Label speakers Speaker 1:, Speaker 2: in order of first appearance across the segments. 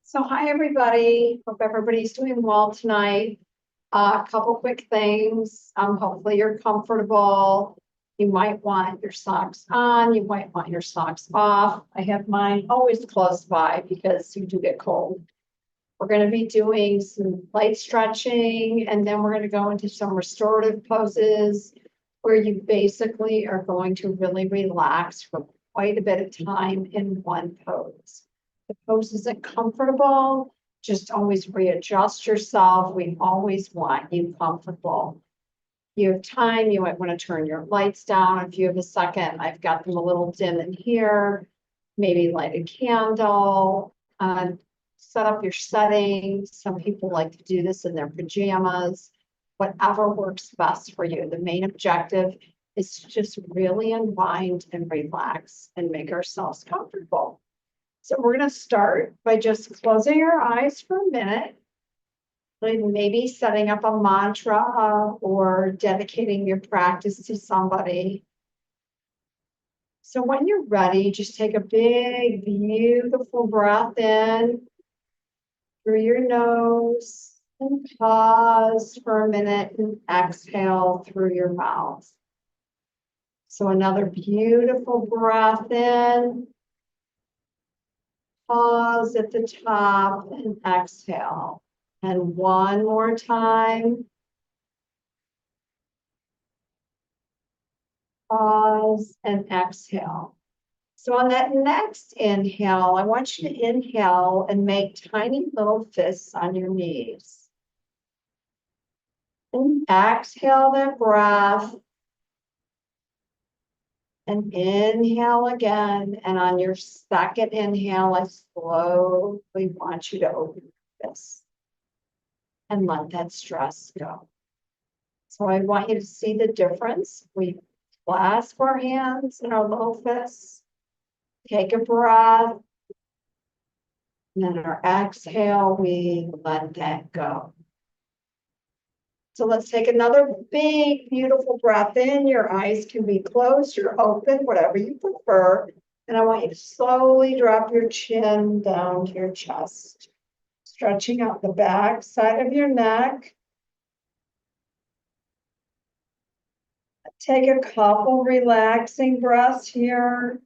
Speaker 1: So hi, everybody. Hope everybody's doing well tonight. A couple quick things. Hopefully you're comfortable. You might want your socks on, you might want your socks off. I have mine always close by because you do get cold. We're going to be doing some light stretching, and then we're going to go into some restorative poses where you basically are going to really relax for quite a bit of time in one pose. The pose isn't comfortable, just always readjust yourself. We always want you comfortable. You have time, you might want to turn your lights down if you have a second. I've got them a little dim in here. Maybe light a candle, set up your settings. Some people like to do this in their pajamas, whatever works best for you. The main objective is to just really unwind and relax and make ourselves comfortable. So we're going to start by just closing our eyes for a minute, like maybe setting up a mantra or dedicating your practice to somebody. So when you're ready, just take a big, beautiful breath in through your nose and pause for a minute and exhale through your mouth. So another beautiful breath in. Pause at the top and exhale. And one more time. Pause and exhale. So on that next inhale, I want you to inhale and make tiny little fists on your knees. And exhale that breath. And inhale again. And on your second inhale, I slowly want you to open your fists and let that stress go. So I want you to see the difference. We clasp our hands in our little fists, take a breath, and then our exhale, we let that go. So let's take another big, beautiful breath in. Your eyes can be closed or open, whatever you prefer. And I want you to slowly drop your chin down to your chest, stretching out the back side of your neck. Take a couple relaxing breaths here.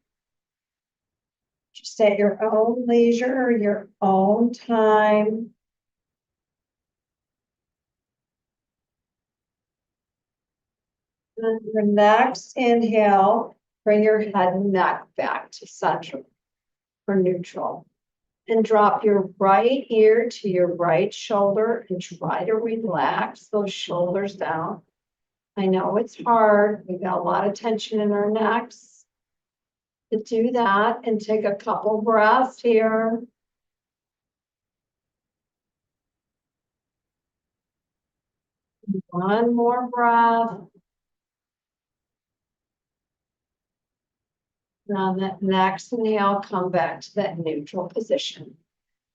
Speaker 1: Just at your own leisure, your own time. And your next inhale, bring your head and neck back to center for neutral. And drop your right ear to your right shoulder and try to relax those shoulders down. I know it's hard. We've got a lot of tension in our necks. To do that and take a couple breaths here. One more breath. And on that next inhale, come back to that neutral position.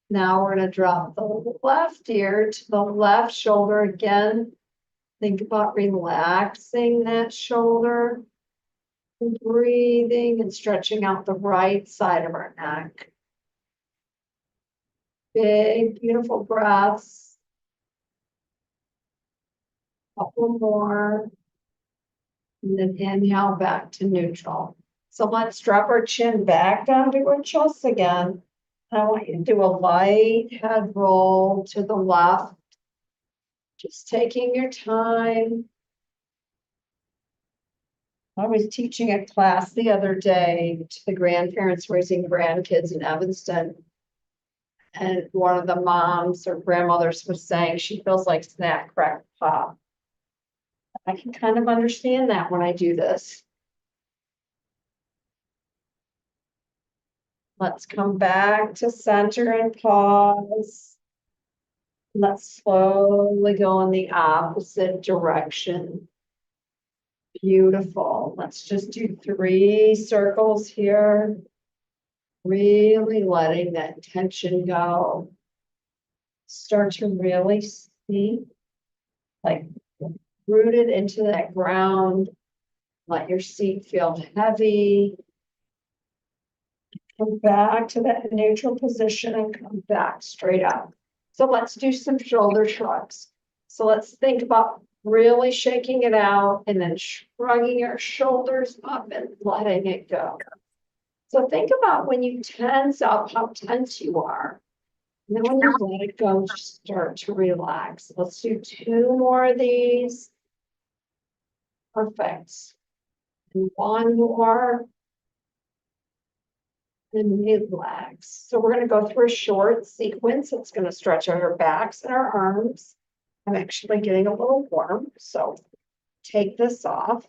Speaker 1: Now we're going to drop the left ear to the left shoulder again. Think about relaxing that shoulder and breathing and stretching out the right side of our neck. Big, beautiful breaths. Couple more. And then inhale back to neutral. So let's drop our chin back down to our chest again. I want you to do a light head roll to the left. Just taking your time. I was teaching a class the other day to the grandparents raising grandkids in Evanston. And one of the moms or grandmothers was saying she feels like snack, crack, pop. I can kind of understand that when I do this. Let's come back to center and pause. Let's slowly go in the opposite direction. Beautiful. Let's just do 3 circles here. Really letting that tension go. Start to really see, like rooted into that ground. Let your seat feel heavy. Come back to that neutral position and come back straight up. So let's do some shoulder shrugs. So let's think about really shaking it out and then shrugging your shoulders up and letting it go. So think about when you tense up, how tense you are. And then when you let it go, just start to relax. Let's do 2 more of these. Perfect. And 1 more. And relax. So we're going to go through a short sequence. It's going to stretch out our backs and our arms. I'm actually getting a little warm, so take this off.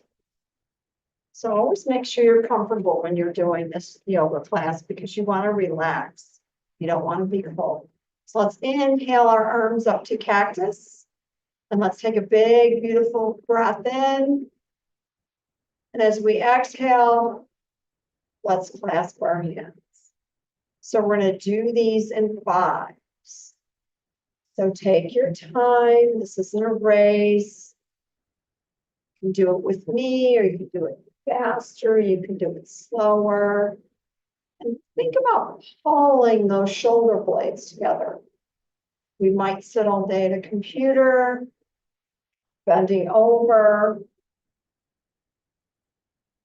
Speaker 1: So always make sure you're comfortable when you're doing this yoga class because you want to relax. You don't want to be cold. So let's inhale our arms up to cactus. And let's take a big, beautiful breath in. And as we exhale, let's clasp our hands. So we're going to do these in 5s. So take your time. This isn't a race. You can do it with me, or you can do it faster. You can do it slower. And think about pulling those shoulder blades together. We might sit all day at a computer, bending over.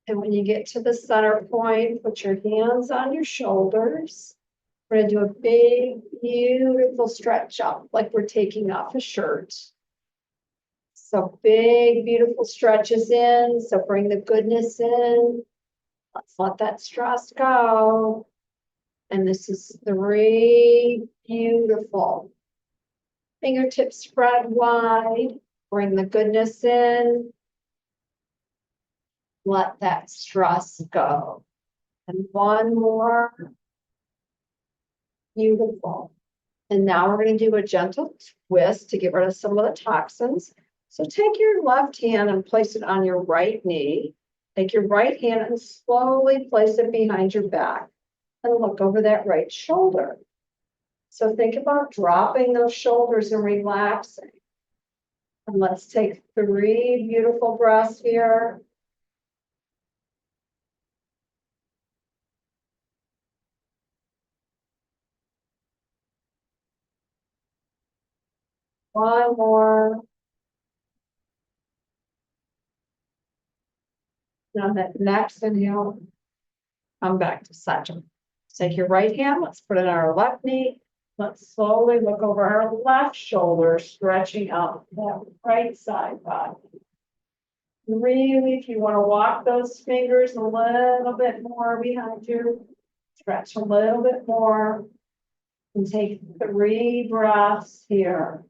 Speaker 1: And when you get to the center point, put your hands on your shoulders. We're going to do a big, beautiful stretch up, like we're taking off a shirt. So big, beautiful stretches in. So bring the goodness in. Let's let that stress go. And this is 3, beautiful. Fingertips spread wide. Bring the goodness in. Let that stress go. And 1 more. Beautiful. And now we're going to do a gentle twist to get rid of some of the toxins. So take your left hand and place it on your right knee. Take your right hand and slowly place it behind your back. And look over that right shoulder. So think about dropping those shoulders and relaxing. And let's take 3 beautiful breaths here. One more. Now that next inhale, come back to center. Take your right hand, let's put it on our left knee. Let's slowly look over our left shoulder, stretching out that right side body. Really, if you want to walk those fingers a little bit more behind you, stretch a little bit more, and take 3 breaths here.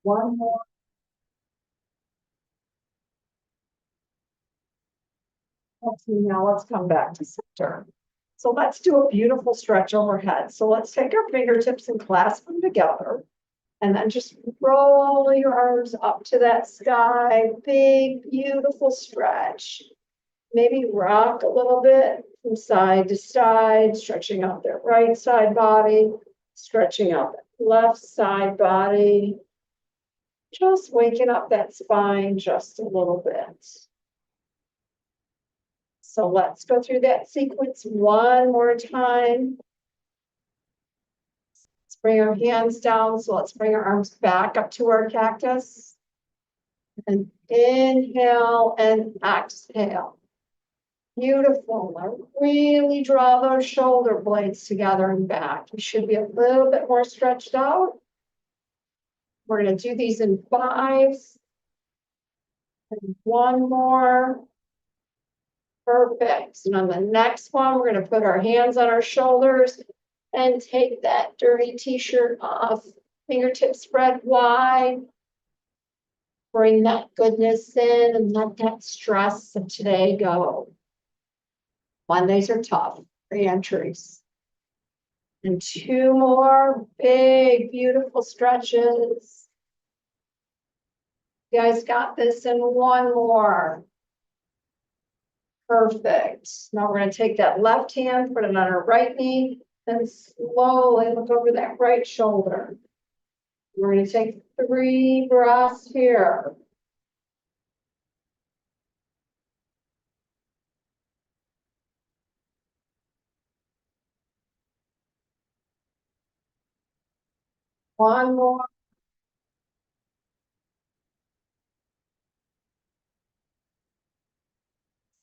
Speaker 1: One more. Now let's come back to center. So let's do a beautiful stretch overhead. So let's take our fingertips and clasp them together. And then just roll your arms up to that sky. Big, beautiful stretch. Maybe rock a little bit from side to side, stretching out that right side body, stretching out that left side body. Just waking up that spine just a little bit. So let's go through that sequence 1 more time. Let's bring our hands down. So let's bring our arms back up to our cactus. And inhale and exhale. Beautiful. Now really draw those shoulder blades together and back. You should be a little bit more stretched out. We're going to do these in 5s. And 1 more. Perfect. And on the next one, we're going to put our hands on our shoulders and take that dirty t-shirt off. Fingertips spread wide. Bring that goodness in and let that stress of today go. Mondays are tough, re-entries. And 2 more big, beautiful stretches. You guys got this, and 1 more. Perfect. Now we're going to take that left hand, put it on our right knee, and slowly look over that right shoulder. We're gonna take 3 breaths here. One more.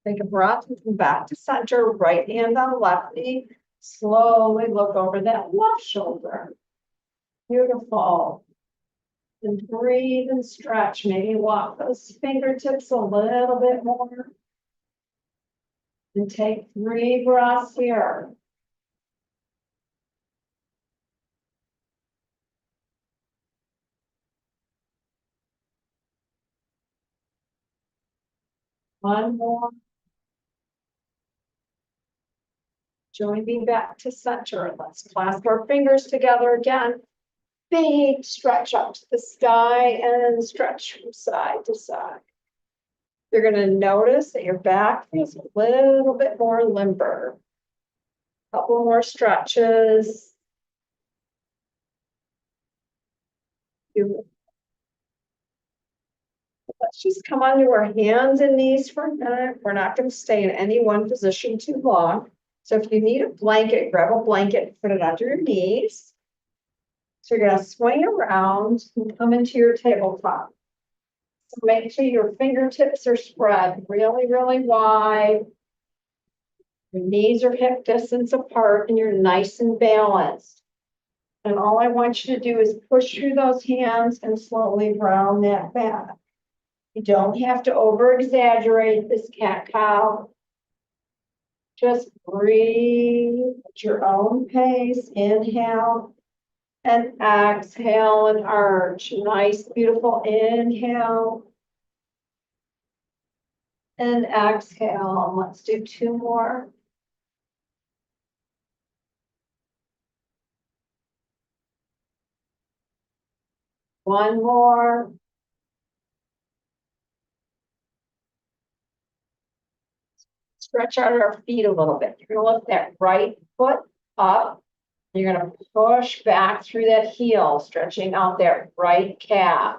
Speaker 1: Take a breath and come back to center, right hand on left knee. Slowly look over that left shoulder. Beautiful. And breathe and stretch. Maybe walk those fingertips a little bit more. And take 3 breaths here. One more. Join me back to center. Let's clasp our fingers together again. Big stretch up to the sky and stretch from side to side. You're going to notice that your back feels a little bit more limber. Couple more stretches. Let's just come onto our hands and knees for a minute. We're not going to stay in any one position too long. So if you need a blanket, grab a blanket and put it under your knees. So you're going to swing around and come into your tabletop. So make sure your fingertips are spread really, really wide. Your knees are hip distance apart and you're nice and balanced. And all I want you to do is push through those hands and slowly round that back. You don't have to over exaggerate this cat cow. Just breathe at your own pace. Inhale and exhale and arch. Nice, beautiful inhale and exhale. Let's do 2 more. One more. Stretch out our feet a little bit. You're going to lift that right foot up. You're going to push back through that heel, stretching out that right calf.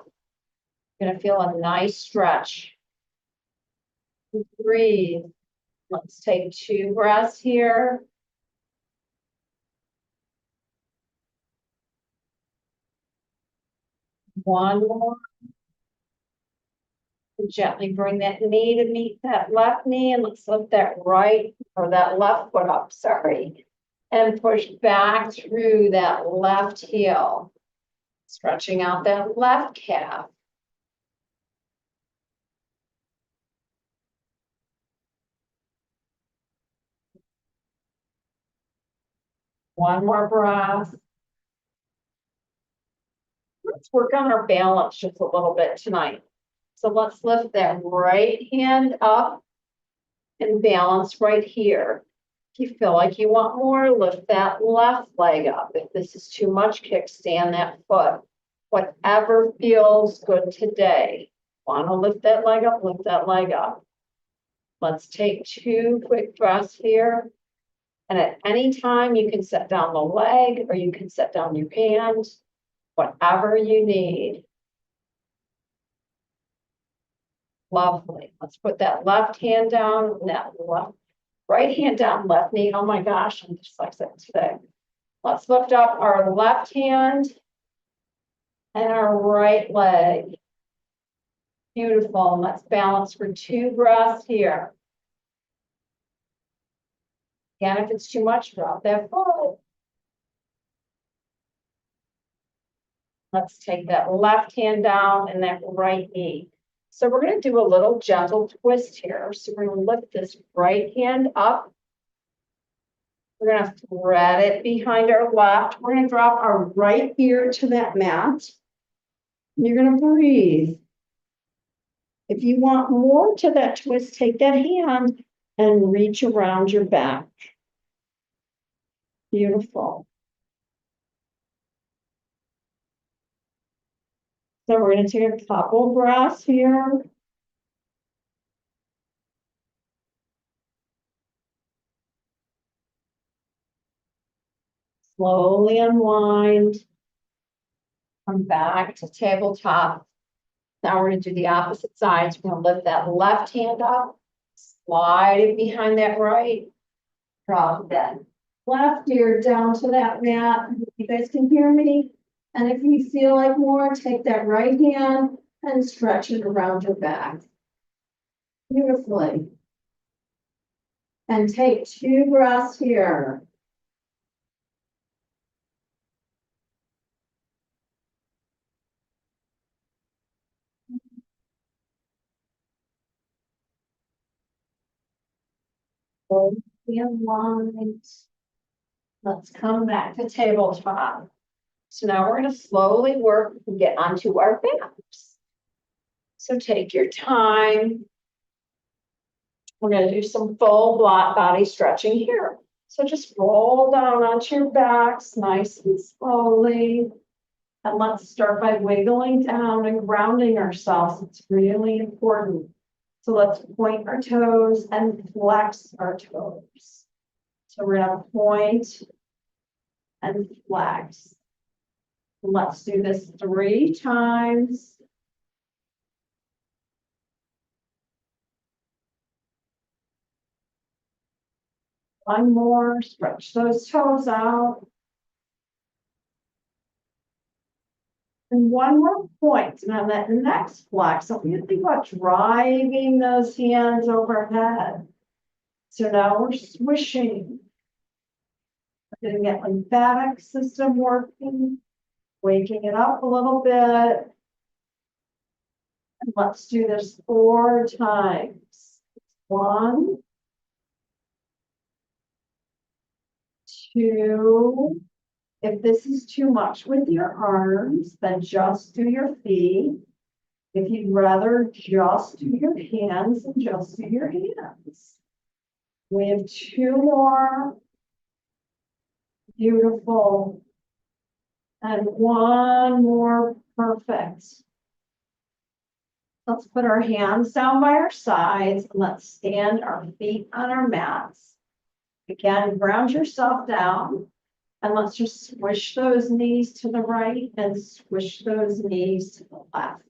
Speaker 1: You're going to feel a nice stretch. Breathe. Let's take 2 breaths here. One more. And gently bring that knee to meet that left knee, and let's lift that right or that left foot up, sorry. And push back through that left heel, stretching out that left calf. One more breath. Let's work on our balance just a little bit tonight. So let's lift that right hand up and balance right here. If you feel like you want more, lift that left leg up. If this is too much, kickstand that foot. Whatever feels good today. Want to lift that leg up, lift that leg up. Let's take 2 quick breaths here. And at any time, you can set down the leg or you can set down your hand, whatever you need. Lovely. Let's put that left hand down, that right hand down, left knee. Oh my gosh, I'm dyslexic today. Let's lift up our left hand and our right leg. Beautiful. Let's balance for 2 breaths here. Again, if it's too much, drop that foot. Let's take that left hand down and that right knee. So we're going to do a little gentle twist here. So we're going to lift this right hand up. We're going to thread it behind our left. We're going to drop our right ear to that mat. You're going to breathe. If you want more to that twist, take that hand and reach around your back. Beautiful. So we're going to take a couple breaths here. Slowly unwind. Come back to tabletop. Now we're gonna do the opposite sides. We're gonna lift that left hand up, slide it behind that right. Drop that left ear down to that mat. You guys can hear me. And if you feel like more, take that right hand and stretch it around your back. Beautifully. And take 2 breaths here. Hold the lines. Let's come back to tabletop. So now we're going to slowly work and get onto our backs. So take your time. We're going to do some full body stretching here. So just roll down onto your backs nice and slowly. And let's start by wiggling down and grounding ourselves. It's really important. So let's point our toes and flex our toes. So we're going to point and flex. Let's do this 3 times. One more, stretch those toes out. And one more point. And on that next flex, I want you to think about driving those hands overhead. So now we're swishing. We're getting that lymphatic system working, waking it up a little bit. And let's do this 4 times. 1, 2. If this is too much with your arms, then just do your feet. If you'd rather just do your hands, then just do your hands. We have 2 more. Beautiful. And 1 more. Perfect. Let's put our hands down by our sides. And let's stand our feet on our mats. Again, ground yourself down. And let's just swish those knees to the right and swish those knees to the left.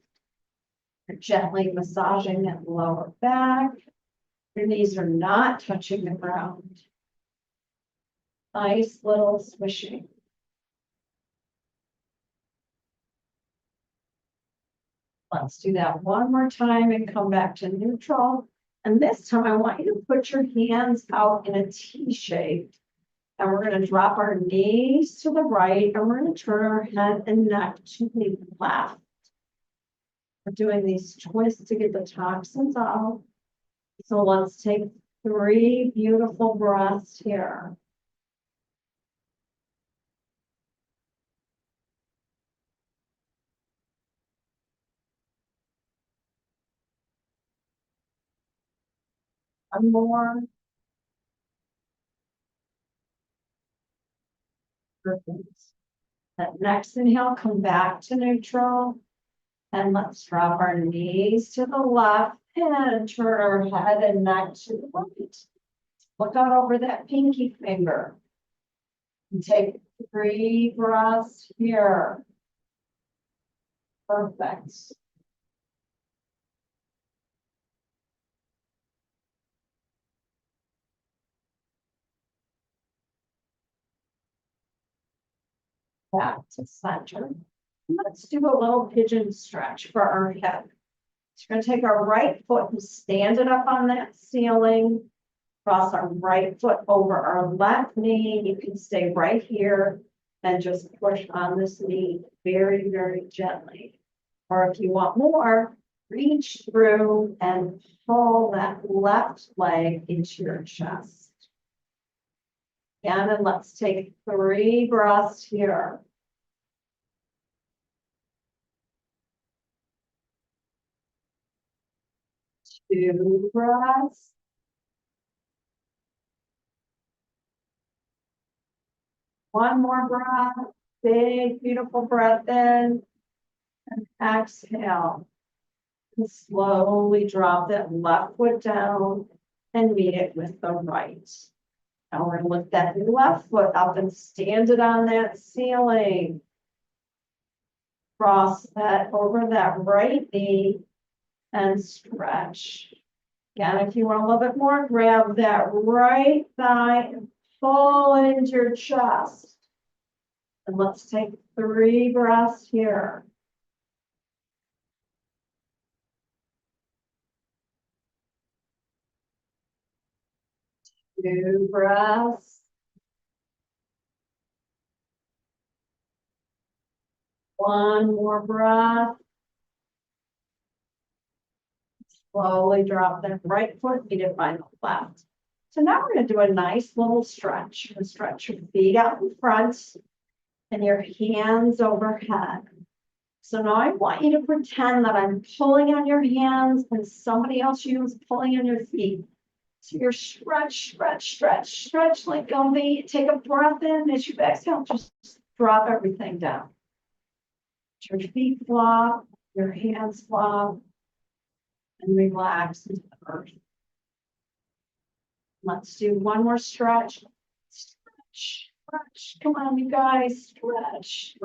Speaker 1: You're gently massaging that lower back. Your knees are not touching the ground. Nice little swishing. Let's do that one more time and come back to neutral. And this time I want you to put your hands out in a T shape. And we're going to drop our knees to the right, and we're going to turn our head and neck to the left. We're doing these twists to get the toxins out. So let's take 3 beautiful breaths here. One more. Perfect. That next inhale, come back to neutral. And let's drop our knees to the left and turn our head and neck to the right. Look out over that pinky finger. And take 3 breaths here. Perfect. Back to center. Let's do a little pigeon stretch for our head. So we're going to take our right foot and stand it up on that ceiling. Cross our right foot over our left knee. You can stay right here and just push on this knee very, very gently. Or if you want more, reach through and pull that left leg into your chest. Again, and let's take 3 breaths here. 2 breaths. 1 more breath. Big, beautiful breath in. And exhale. And slowly drop that left foot down and meet it with the right. Now we're going to lift that left foot up and stand it on that ceiling. Cross that over that right knee and stretch. Again, if you want a little bit more, grab that right thigh and pull it into your chest. And let's take 3 breaths here. 2 breaths. 1 more breath. Slowly drop that right foot, feet and find the left. So now we're going to do a nice little stretch. And stretch your feet out in front and your hands overhead. So now I want you to pretend that I'm pulling on your hands and somebody else you is pulling on your feet. So you're stretch like gummy. Take a breath in as you exhale, just drop everything down. Your feet flop, your hands flop, and relax into the earth. Let's do one more stretch. Stretch. Come on, you guys. Stretch.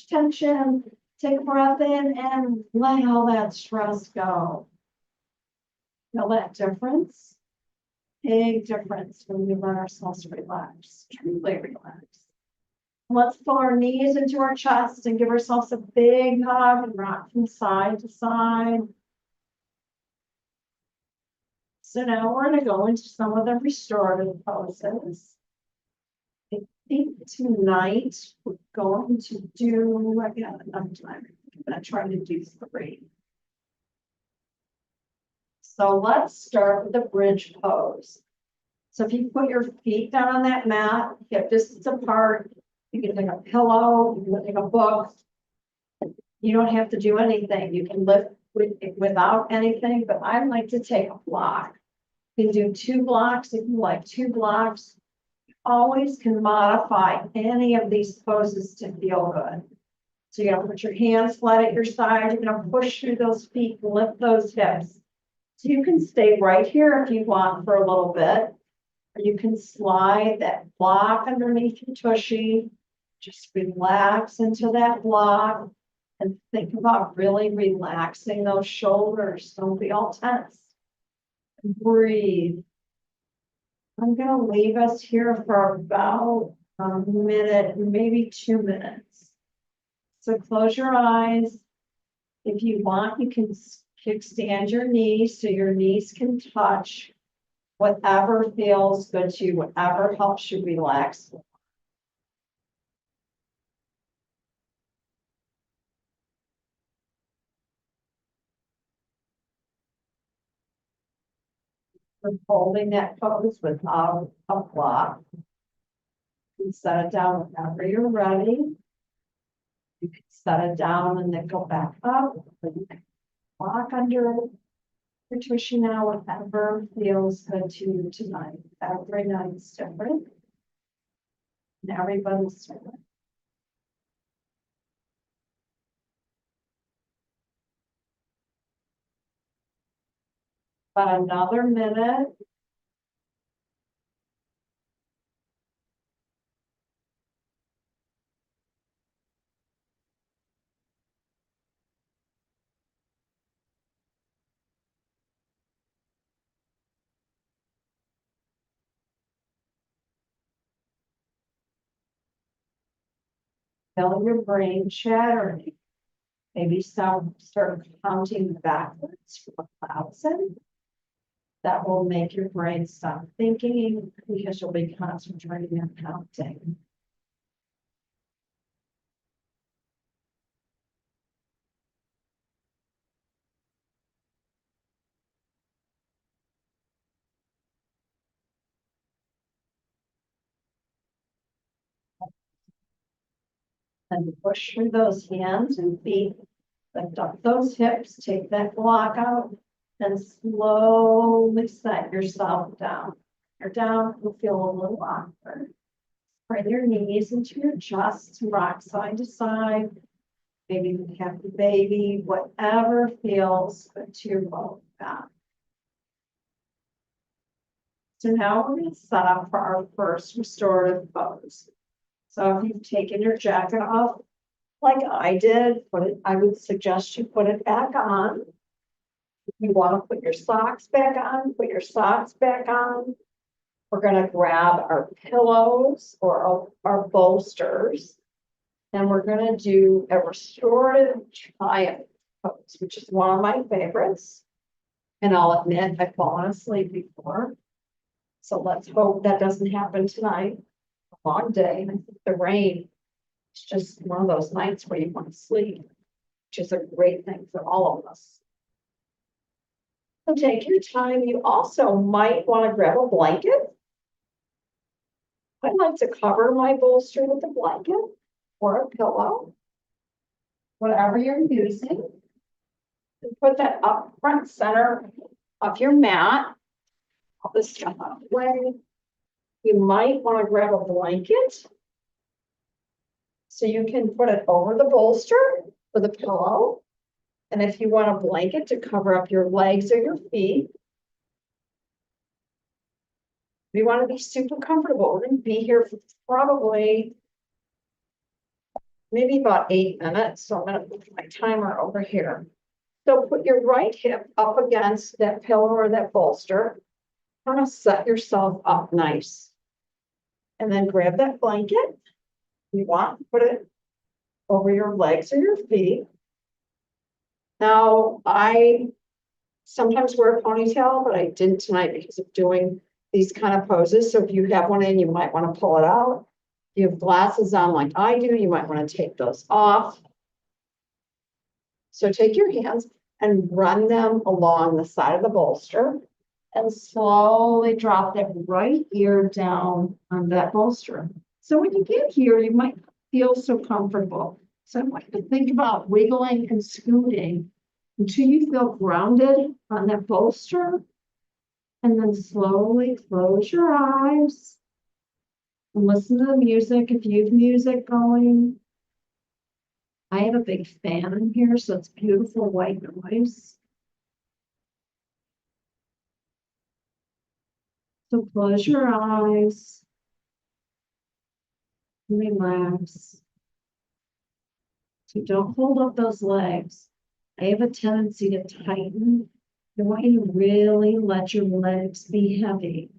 Speaker 1: Tension. Take a breath in and let all that stress go. Feel that difference? Big difference when we let ourselves relax, truly relax. Let's pull our knees into our chest and give ourselves a big hug and rock from side to side. So now we're going to go into some of the restorative poses. I think tonight we're going to do, I got enough time. I'm going to try to do 3. So let's start with the bridge pose. So if you put your feet down on that mat, hip distance apart, you can take a pillow, you can take a book. You don't have to do anything. You can lift without anything, but I like to take a block. You can do 2 blocks if you like 2 blocks. You always can modify any of these poses to feel good. So you're gonna put your hands flat at your side, you're gonna push through those feet, lift those hips. So you can stay right here if you want for a little bit. Or you can slide that block underneath your tushy. Just relax into that block and think about really relaxing those shoulders. Don't be all tense. Breathe. I'm going to leave us here for about a minute, maybe 2 minutes. So close your eyes. If you want, you can kickstand your knees so your knees can touch. Whatever feels good to you, whatever helps you relax. We're holding that pose without a block. You can set it down whenever you're ready. You can set it down and then go back up. Block under your tushy now, whatever feels good to you tonight. Every night's different. And everybody's different. About another minute. Feel your brain chattering. Maybe start counting backwards from 1,000. That will make your brain stop thinking because you'll be concentrating on counting. And push through those hands and feet. Lift up those hips, take that block out, and slowly set yourself down. You're down, you'll feel a little awkward. Bring your knees into your chest, rock side to side. Maybe happy baby, whatever feels good to your lower back. So now we're going to set up for our first restorative pose. So if you've taken your jacket off, like I did, I would suggest you put it back on. If you want to put your socks back on, put your socks back on. We're gonna grab our pillows or our bolsters. And we're gonna do a restorative triumph pose, which is one of my favorites. And I'll admit, I've fallen asleep before. So let's hope that doesn't happen tonight. A long day, and I think the rain is just one of those nights where you want to sleep, which is a great thing for all of us. So take your time. You also might want to grab a blanket. I like to cover my bolster with a blanket or a pillow, whatever you're using. And put that up front center of your mat. All this stuff out of the way. You might want to grab a blanket so you can put it over the bolster with a pillow. And if you want a blanket to cover up your legs or your feet, we want to be super comfortable. We're going to be here for probably maybe about 8 minutes. So I'm going to put my timer over here. So put your right hip up against that pillow or that bolster. Kind of set yourself up nice. And then grab that blanket. You want to put it over your legs or your feet. Now, I sometimes wear a ponytail, but I didn't tonight because of doing these kind of poses. So if you have one in, you might want to pull it out. If you have glasses on like I do, you might want to take those off. So take your hands and run them along the side of the bolster and slowly drop that right ear down on that bolster. So when you get here, you might feel so comfortable. So I want you to think about wiggling and scooting until you feel grounded on that bolster. And then slowly close your eyes and listen to the music if you have music going. I have a big fan in here, so it's beautiful white noise. So close your eyes. Relax. So don't hold up those legs. I have a tendency to tighten. I want you to really let your legs be heavy.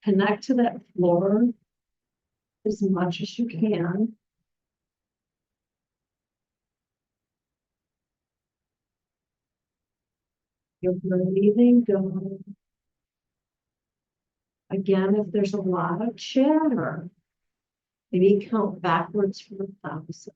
Speaker 1: Connect to that floor as much as you can. You're breathing good. Again, if there's a lot of chatter, maybe count backwards from 1,000.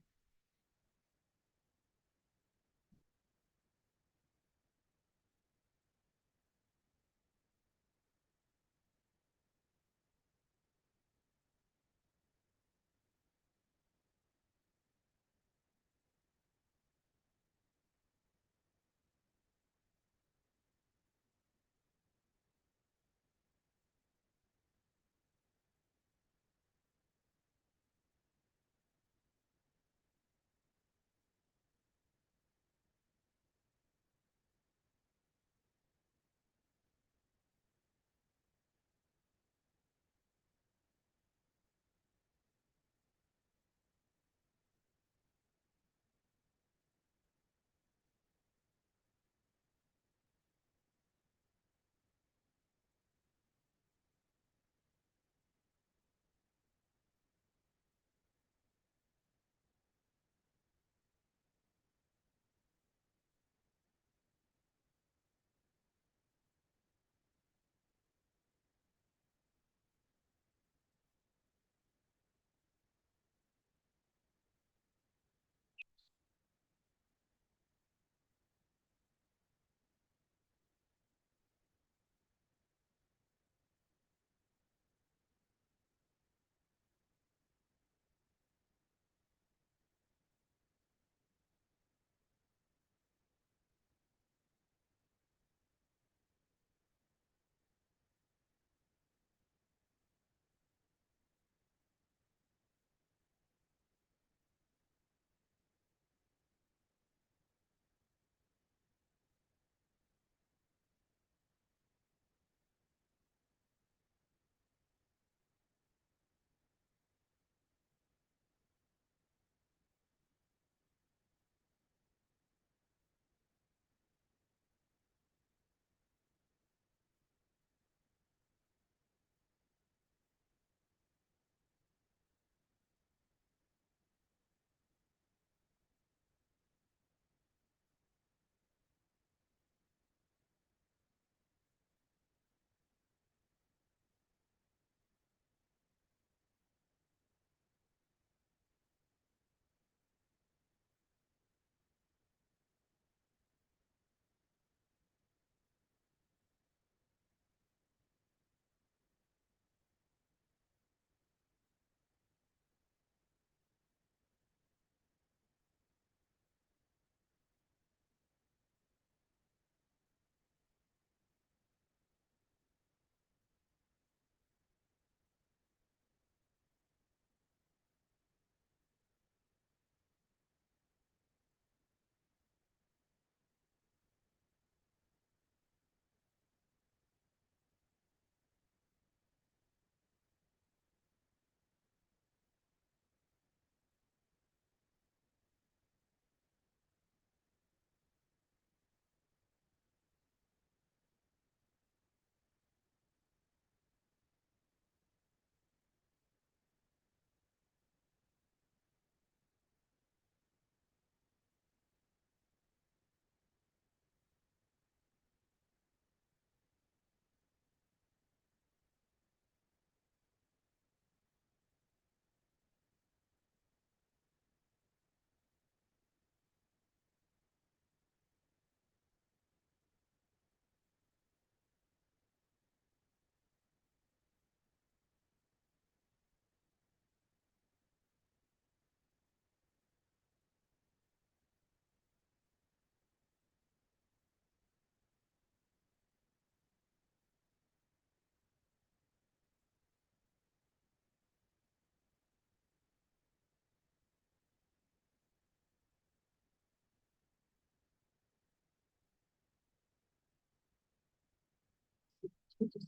Speaker 2: Mhm.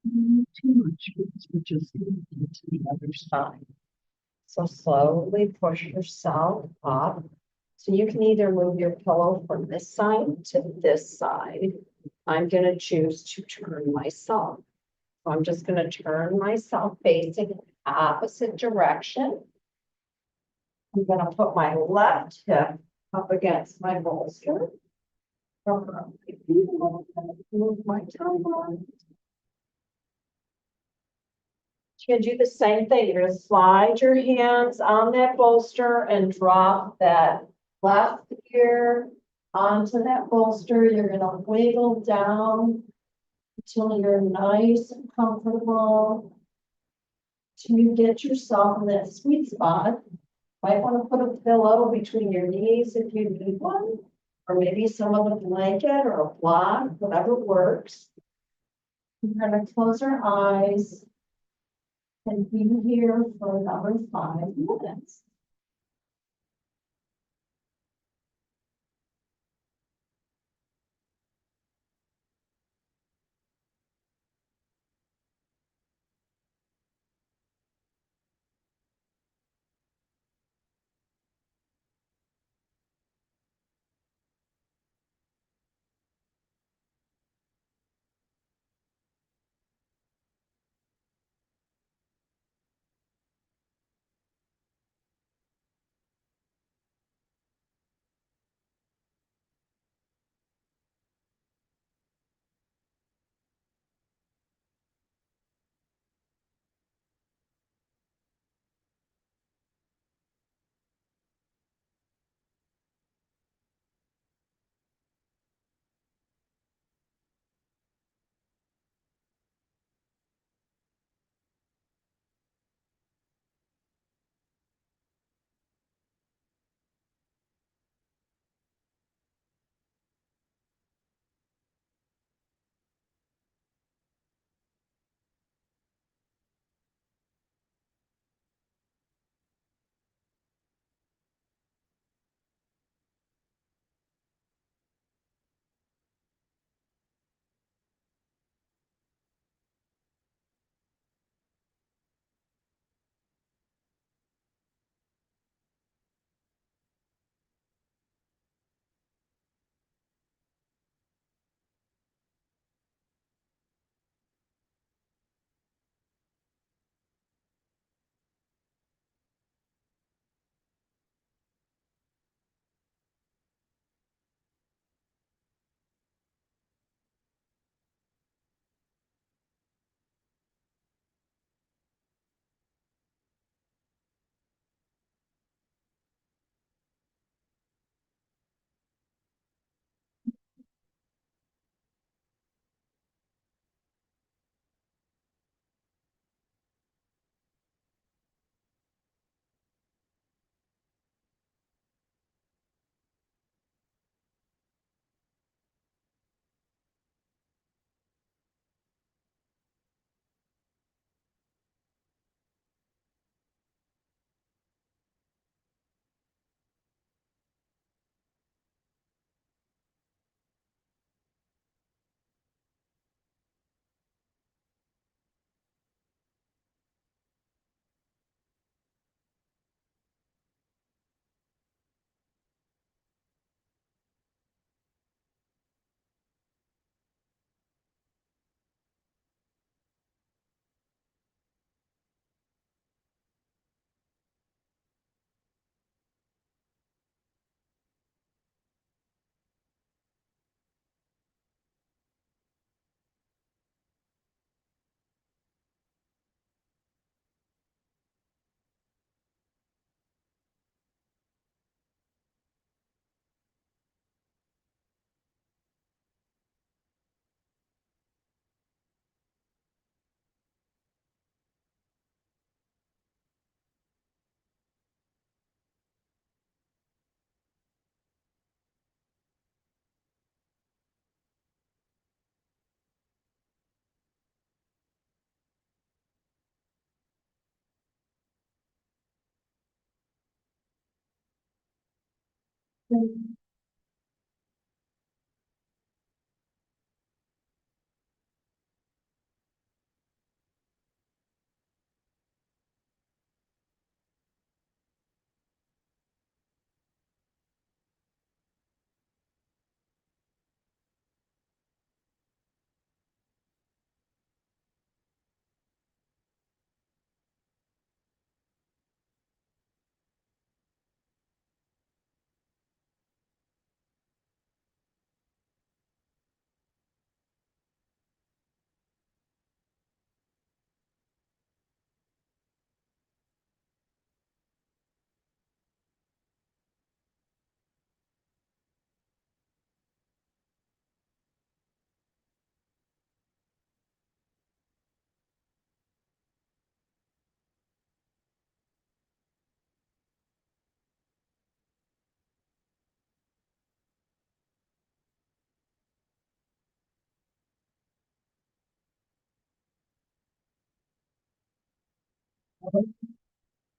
Speaker 2: Too much because we're just moving to the other side. So slowly push yourself up. So you can either move your pillow from this side to this side. I'm gonna choose to turn myself. So I'm just gonna turn myself facing the opposite direction. I'm gonna put my left hip up against my bolster. Move my tumble. You're gonna do the same thing. You're gonna slide your hands on that bolster and drop that left ear onto that bolster. You're gonna wiggle down until you're nice and comfortable. Till you get yourself in that sweet spot. Might want to put a pillow between your knees if you need one, or maybe some of a blanket or a block, whatever works. We're gonna close our eyes and be here for another 5 minutes.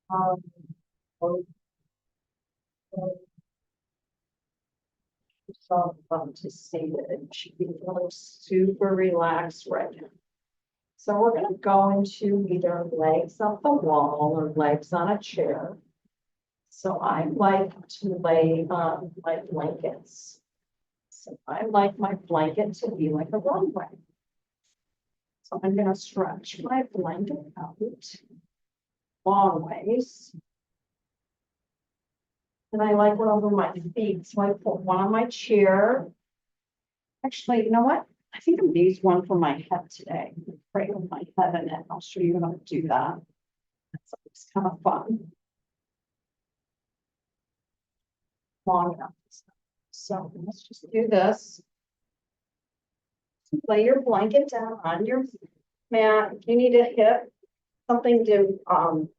Speaker 2: Um, so fun to see it. She looks super relaxed right now. So we're gonna go into either legs up the wall or legs on a chair. So I like to lay on my blankets. So I like my blanket to be like a runway. So I'm gonna stretch my blanket out long ways. And I like it over my feet, so I put one on my chair. Actually, you know what? I think I'm gonna use one for my head today. Pray with my head in it. I'll show you how to do that. It's kind of fun. Long enough. So let's just do this. Lay your blanket down on your mat. If you need a hip, something to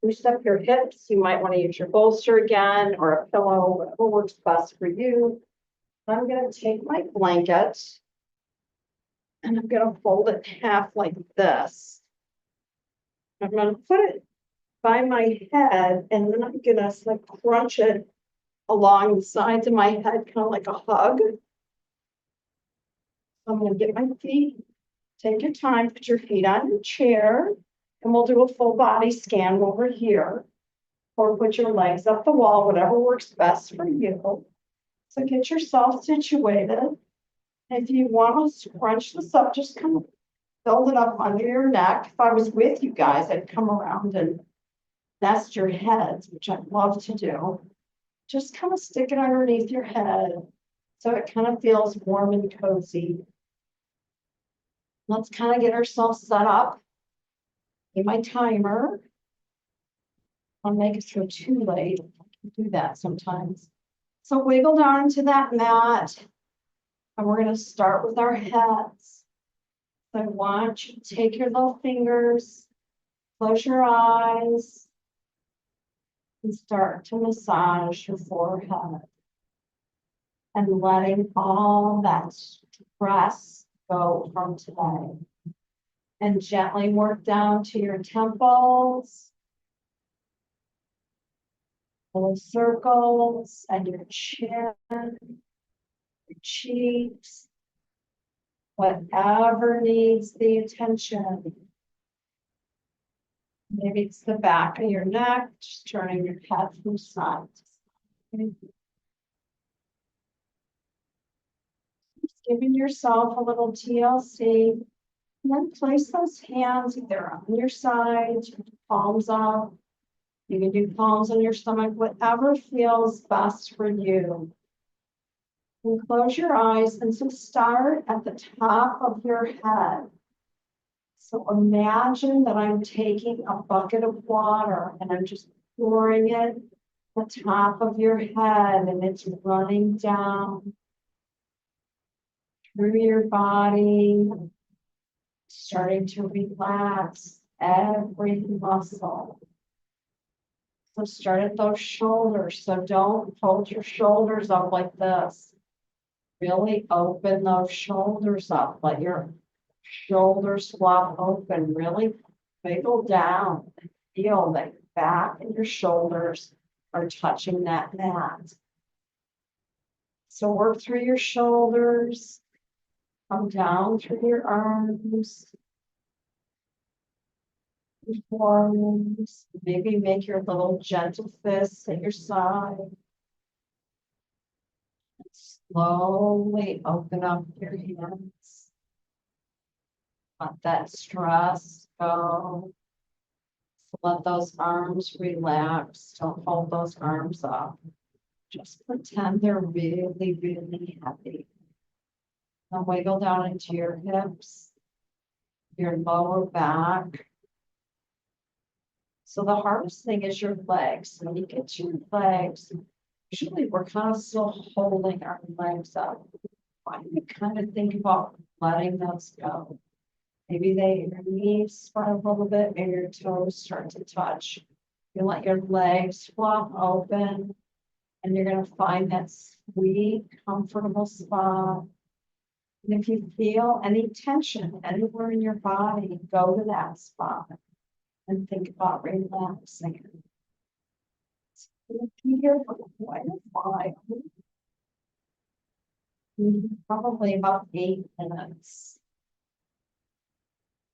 Speaker 2: boost up your hips, you might want to use your bolster again or a pillow, whatever works best for you. I'm gonna take my blanket and I'm gonna fold it in half like this. I'm gonna put it by my head and then I'm gonna like crunch it along the sides of my head, kind of like a hug. I'm gonna get my feet. Take your time, put your feet on your chair, and we'll do a full body scan over here. Or put your legs up the wall, whatever works best for you. So get yourself situated. If you want to scrunch this up, just kind of build it up under your neck. If I was with you guys, I'd come around and nest your heads, which I'd love to do. Just kind of stick it underneath your head so it kind of feels warm and cozy. Let's kind of get ourselves set up. In my timer. I'll make it so too late. I can do that sometimes. So wiggle down to that mat. And we're going to start with our heads. So I want you to take your little fingers, close your eyes, and start to massage your forehead. And letting all that stress go from today. And gently work down to your temples. Little circles and your chin, your cheeks, whatever needs the attention. Maybe it's the back of your neck, just turning your head from side to side. Just giving yourself a little TLC. And then place those hands either on your side, palms up. You can do palms on your stomach, whatever feels best for you. And close your eyes and so start at the top of your head. So imagine that I'm taking a bucket of water and I'm just pouring it at the top of your head and it's running down through your body, starting to relax every muscle. So start at those shoulders. So don't hold your shoulders up like this. Really open those shoulders up. Let your shoulders flop open. Really wiggle down. Feel that your back and your shoulders are touching that mat. So work through your shoulders, come down through your arms, your forearms, maybe make your little gentle fists at your side. Slowly open up your hands. Let that stress go. Let those arms relax. Don't hold those arms up. Just pretend they're really, really heavy. Now wiggle down into your hips, your lower back. So the hardest thing is your legs. When you get to your legs, usually we're kind of still holding our legs up. Why don't you kind of think about letting those go? Maybe your knees spread a little bit, maybe your toes start to touch. You let your legs flop open, and you're going to find that sweet, comfortable spot. And if you feel any tension anywhere in your body, go to that spot and think about relaxing. If you hear for quite a while, probably about 8 minutes.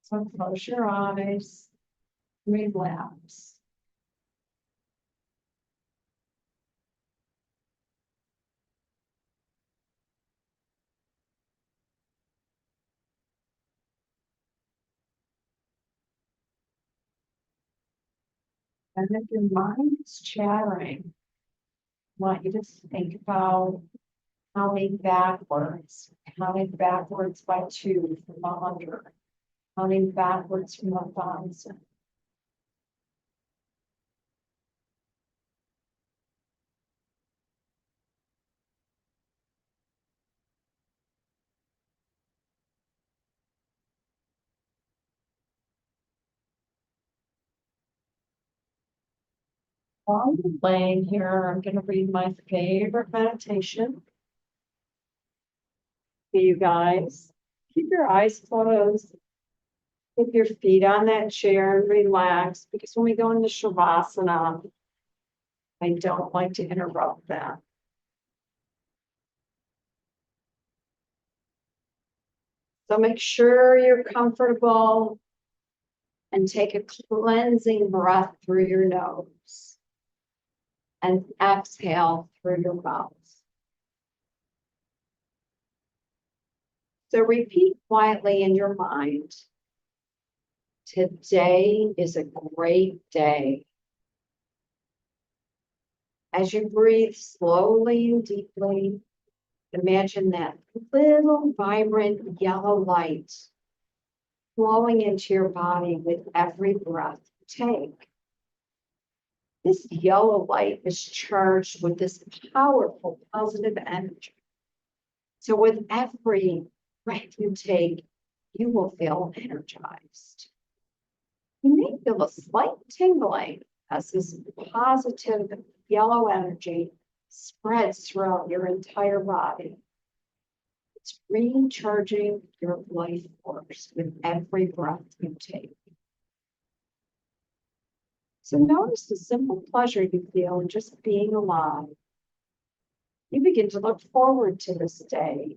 Speaker 2: So close your eyes, relax. And if your mind is chattering, I want you to think about counting backwards by 2 from 100, counting backwards from 1,000. While you're laying here, I'm going to read my favorite meditation to you guys. Keep your eyes closed. Keep your feet on that chair and relax, because when we go into Shavasana, I don't like to interrupt that. So make sure you're comfortable and take a cleansing breath through your nose and exhale through your mouth. So repeat quietly in your mind, today is a great day. As you breathe slowly and deeply, imagine that little vibrant yellow light flowing into your body with every breath you take. This yellow light is charged with this powerful positive energy. So with every breath you take, you will feel energized. You may feel a slight tingling as this positive yellow energy spreads throughout your entire body. It's recharging your life force with every breath you take. So notice the simple pleasure you feel in just being alive. You begin to look forward to this day.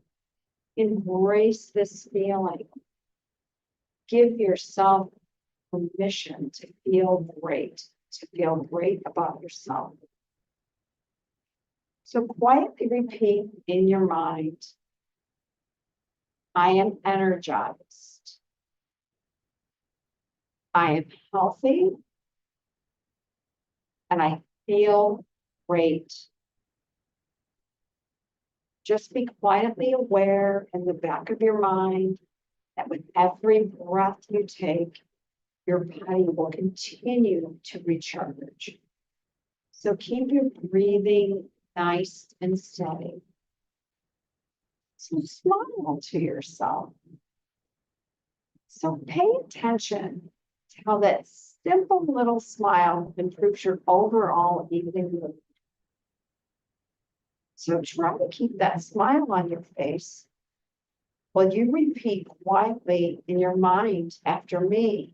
Speaker 2: Embrace this feeling. Give yourself permission to feel great about yourself. So quietly repeat in your mind, I am energized. I am healthy. And I feel great. Just be quietly aware in the back of your mind that with every breath you take, your body will continue to recharge. So keep your breathing nice and steady. So smile to yourself. So pay attention to how that simple little smile improves your overall evening mood. So try to keep that smile on your face while you repeat quietly in your mind after me.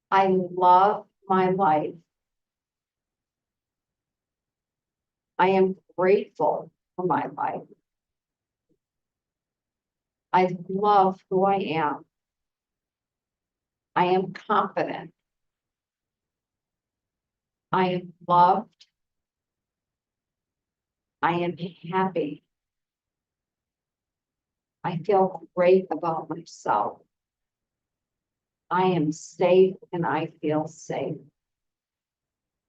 Speaker 2: I love my life.
Speaker 1: I am grateful for my life. I love who I am. I am confident. I am loved. I am happy. I feel great about myself. I am safe and I feel safe.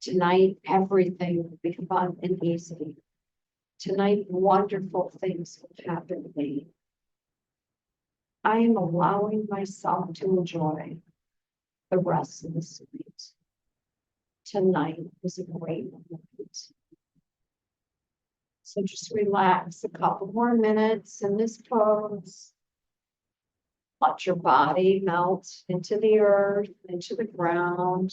Speaker 1: Tonight, everything will be fun and easy. Tonight, wonderful things will happen to me. I am allowing myself to enjoy the rest of the night. Tonight is a great moment. So just relax a couple more minutes in this pose. Let your body melt into the earth, into the ground.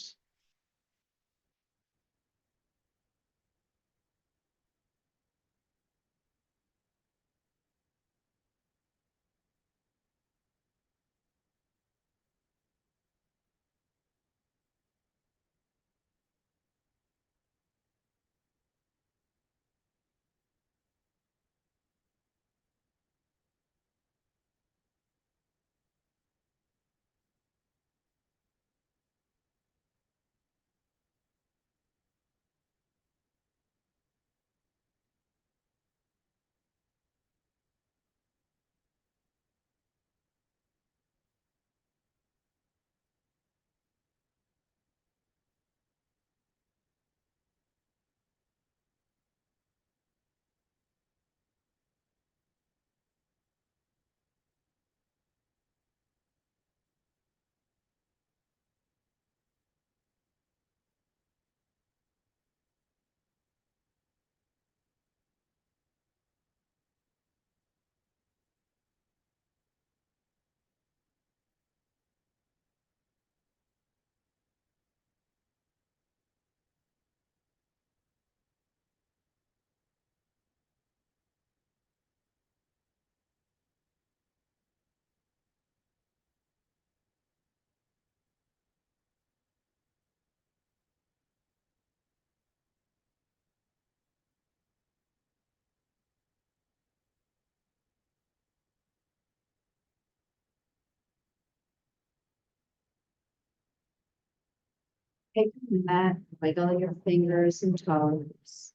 Speaker 1: Take a mat, wiggle your fingers and toes.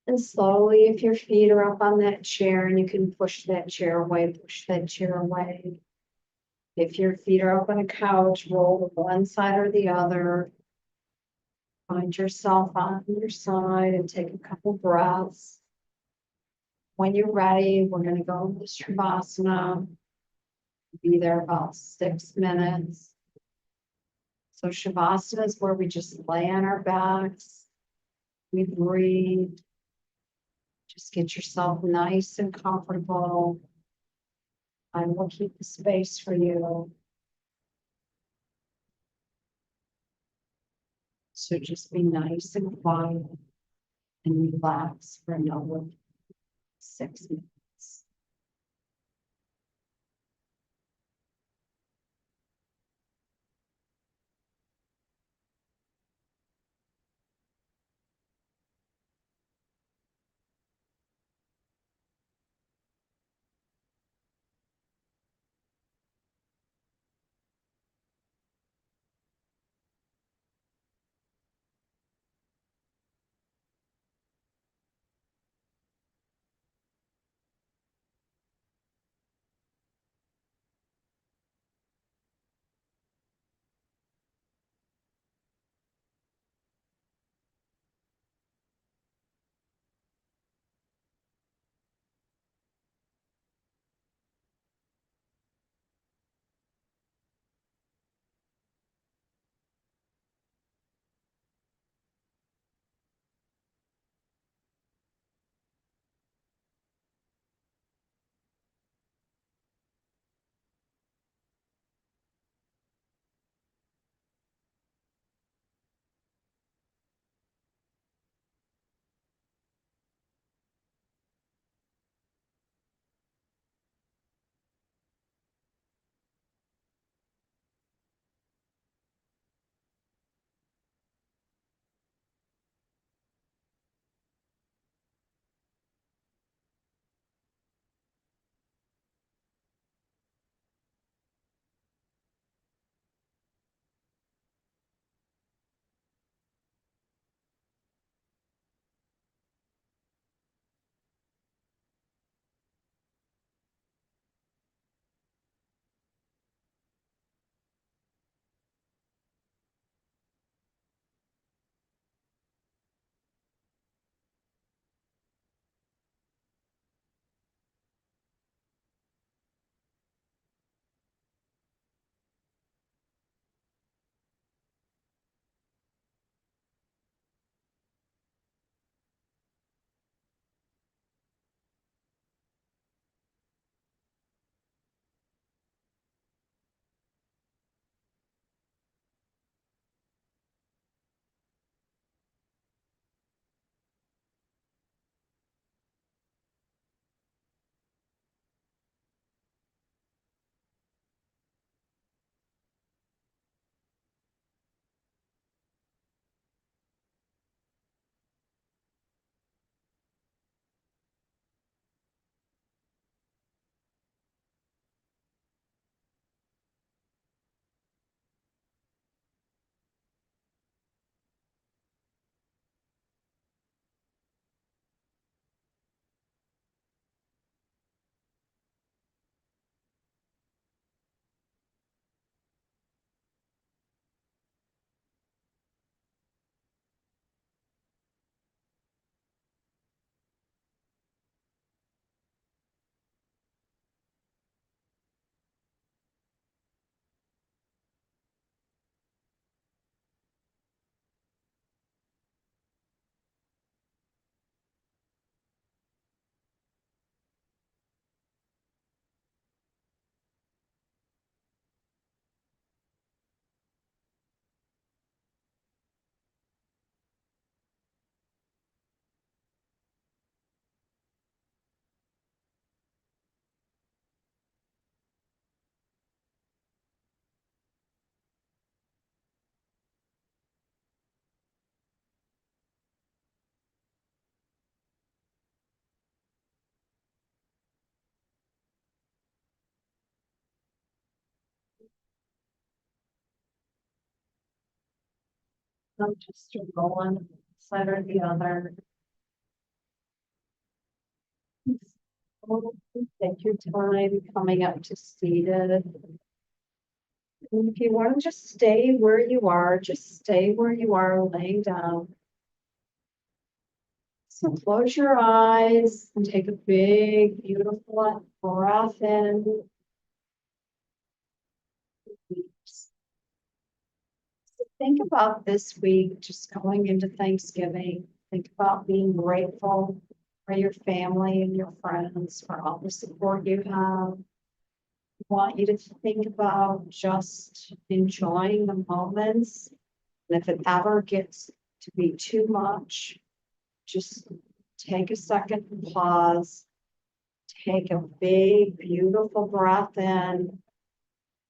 Speaker 1: And slowly, if your feet are up on that chair and you can push that chair away, push that chair away. If your feet are up on a couch, roll to one side or the other. Find yourself on your side and take a couple breaths. When you're ready, we're going to go into Shavasana. Be there about 6 minutes. So Shavasana is where we just lay on our backs. We breathe. Just get yourself nice and comfortable. I will keep the space for you. So just be nice and quiet and relax for another 6 minutes.
Speaker 2: I'm just rolling side or the other.
Speaker 1: Take your time coming up to seated. And if you want to just stay where you are, just stay where you are laying down. So close your eyes and take a big, beautiful breath in. So think about this week, just going into Thanksgiving. Think about being grateful for your family and your friends, for all the support you have. I want you to think about just enjoying the moments. And if it ever gets to be too much, just take a second and pause. Take a big, beautiful breath in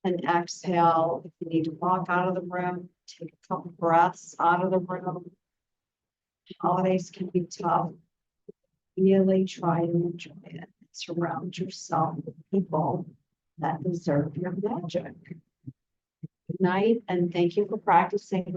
Speaker 1: and exhale. If you need to walk out of the room, take a couple breaths out of the room. Holidays can be tough. Really try to enjoy it. Surround yourself with people that deserve your magic. Good night, and thank you for practicing